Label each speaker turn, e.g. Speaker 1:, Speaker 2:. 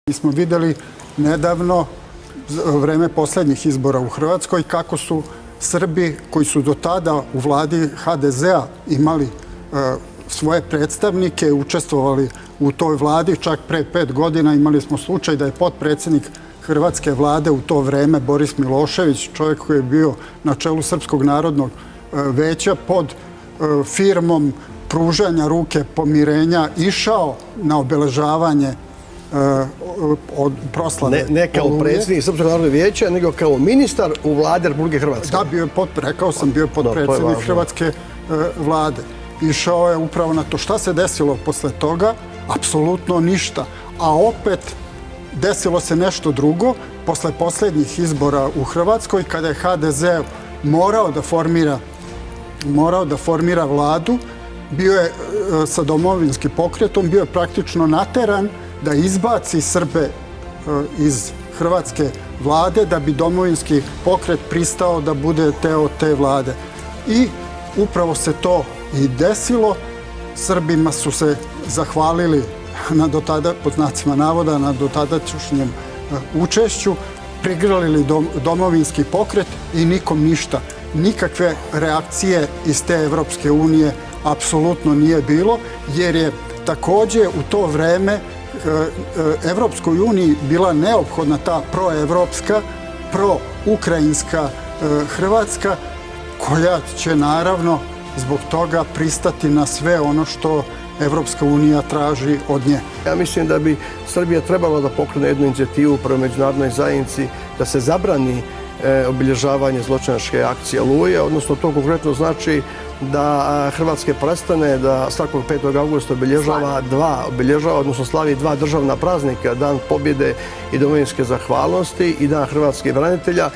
Speaker 1: Mi smo videli nedavno, vreme posljednjih izbora u Hrvatskoj, kako su Srbi koji su do tada u vladi HDZ-a imali svoje predstavnike, učestvovali u toj vladi. Čak pre 5 godina imali smo slučaj da je potpredsjednik Hrvatske vlade u to vreme, Boris Milošević, čovjek koji je bio na čelu Srpskog narodnog veća, pod firmom pružanja ruke pomirenja išao na obeležavanje od proslave Oluje.
Speaker 2: Ne kao predsjednik Srpskog narodnog vijeća, nego kao ministar u vladi Republike Hrvatske.
Speaker 1: Da, rekao sam, bio je potpredsjednik Hrvatske vlade. Išao je upravo na to. Šta se desilo posle toga? Apsolutno ništa. A opet desilo se nešto drugo. Posle posljednjih izbora u Hrvatskoj, kada je HDZ morao da formira vladu, bio je sa domovinskim pokretom, bio je praktično nateran da izbaci Srbe iz hrvatske vlade, da bi domovinski pokret pristao da bude deo te vlade. I upravo se to i desilo. Srbima su se zahvalili na dotada, pod znacima navoda, na dotadašnjem učešću, prigrlili domovinski pokret i nikom ništa. Nikakve reakcije iz te Evropske unije apsolutno nije bilo, jer je također u to vreme Evropskoj uniji bila neophodna ta proevropska, proukrajinska Hrvatska, koja će naravno zbog toga pristati na sve ono što Evropska unija traži od nje.
Speaker 2: Ja mislim da bi Srbija trebala da pokrene jednu inicijativu prema međunarodnoj zajednici da se zabrani obilježavanje zločinačke akcije Oluje, odnosno to konkretno znači da Hrvatske prestane da svakog 5. augusta obilježava, odnosno slavi dva državna praznika, Dan pobjede i domovinske zahvalnosti i Dan hrvatskih branitelja,